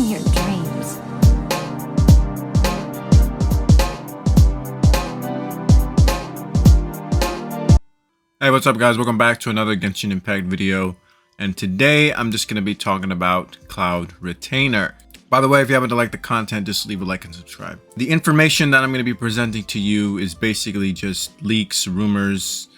your dreams. Hey, what's up guys? Welcome back to another Genshin Impact video. And today I'm just going to be talking about Cloud Retainer. By the way, if you happen to like the content, just leave a like and subscribe. The information that I'm going to be presenting to you is basically just leaks, rumors.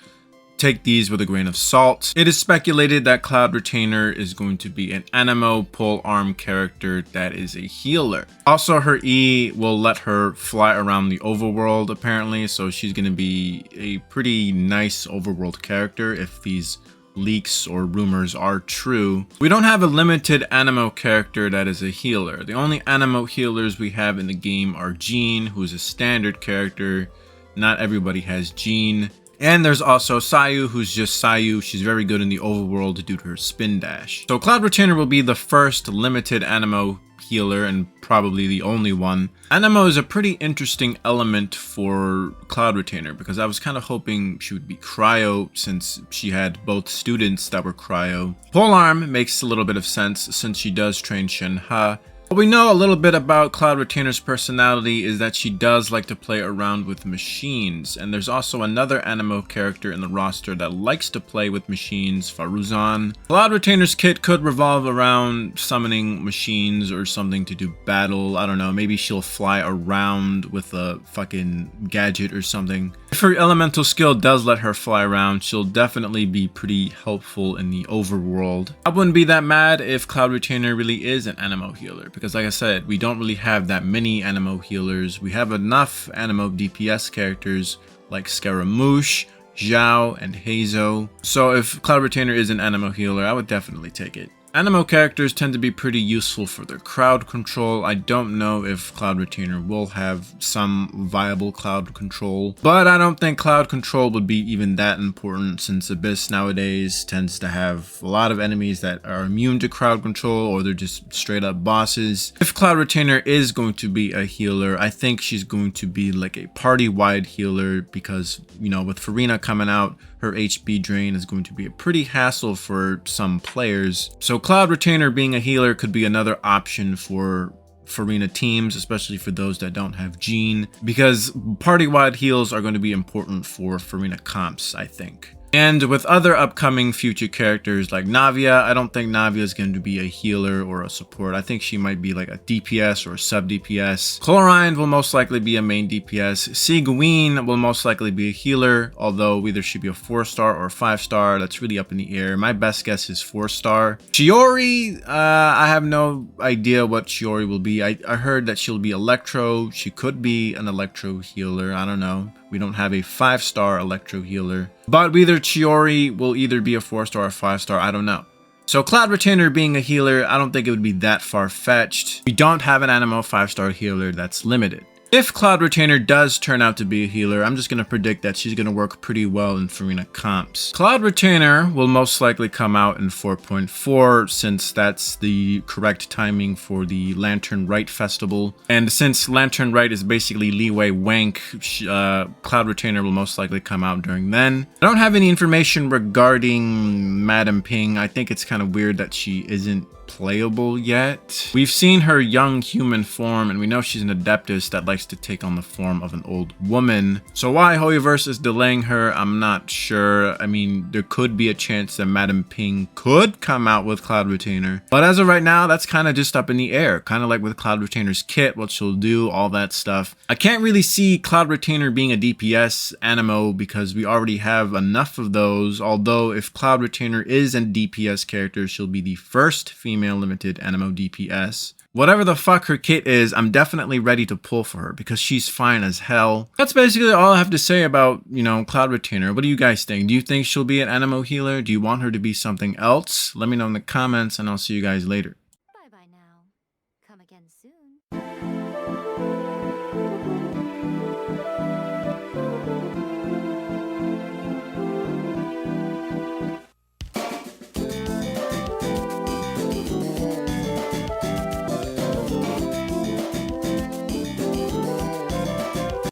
Take these with a grain of salt. It is speculated that Cloud Retainer is going to be an Anemo polearm character that is a healer. Also, her E will let her fly around the overworld apparently, so she's going to be a pretty nice overworld character if these leaks or rumors are true. We don't have a limited Anemo character that is a healer. The only Anemo healers we have in the game are Jean, who's a standard character. Not everybody has Jean. And there's also Sayu, who's just Sayu. She's very good in the overworld due to her spin dash. So Cloud Retainer will be the first limited Anemo healer and probably the only one. Anemo is a pretty interesting element for Cloud Retainer because I was kind of hoping she would be cryo since she had both students that were cryo. Polearm makes a little bit of sense since she does train Shenhe. What we know a little bit about Cloud Retainer's personality is that she does like to play around with machines, and there's also another Anemo character in the roster that likes to play with machines, Faruzan. Cloud Retainer's kit could revolve around summoning machines or something to do battle. I don't know, maybe she'll fly around with a fucking gadget or something. If her elemental skill does let her fly around, she'll definitely be pretty helpful in the overworld. I wouldn't be that mad if Cloud Retainer really is an Anemo healer, because like I said, we don't really have that many Anemo healers. We have enough Anemo DPS characters like Scaramouche, Zhao, and Hazo. So if Cloud Retainer is an Anemo healer, I would definitely take it. Anemo characters tend to be pretty useful for their crowd control. I don't know if Cloud Retainer will have some viable crowd control, but I don't think crowd control would be even that important since Abyss nowadays tends to have a lot of enemies that are immune to crowd control or they're just straight up bosses. If Cloud Retainer is going to be a healer, I think she's going to be like a party-wide healer because, you know, with Farina coming out, her HP drain is going to be a pretty hassle for some players. So Cloud Retainer being a healer could be another option for Farina teams, especially for those that don't have Jean, because party-wide heals are going to be important for Farina comps, I think. And with other upcoming future characters like Navia, I don't think Navia is going to be a healer or a support. I think she might be like a DPS or a sub DPS. Chlorine will most likely be a main DPS. Seguin will most likely be a healer, although either she'd be a 4-star or 5-star. That's really up in the air. My best guess is 4-star. Chiori, I have no idea what Chiori will be. I heard that she'll be Electro. She could be an Electro healer. I don't know. We don't have a 5-star Electro healer. But either Chiori will either be a 4-star or 5-star, I don't know. So Cloud Retainer being a healer, I don't think it would be that far-fetched. We don't have an Anemo 5-star healer that's limited. If Cloud Retainer does turn out to be a healer, I'm just going to predict that she's going to work pretty well in Farina comps. Cloud Retainer will most likely come out in 4.4 since that's the correct timing for the Lantern Rite Festival. And since Lantern Rite is basically Leeway Wank, Cloud Retainer will most likely come out during then. I don't have any information regarding Madam Ping. I think it's kind of weird that she isn't playable yet. We've seen her young human form and we know she's an Adeptus that likes to take on the form of an old woman. So why Hoyoverse is delaying her, I'm not sure. I mean, there could be a chance that Madam Ping could come out with Cloud Retainer, but as of right now, that's kind of just up in the air, kind of like with Cloud Retainer's kit, what she'll do, all that stuff. I can't really see Cloud Retainer being a DPS Anemo because we already have enough of those, although if Cloud Retainer is a DPS character, she'll be the first female limited Anemo DPS. Whatever the fuck her kit is, I'm definitely ready to pull for her because she's fine as hell. That's basically all I have to say about, you know, Cloud Retainer. What do you guys think? Do you think she'll be an Anemo healer? Do you want her to be something else? Let me know in the comments and I'll see you guys later.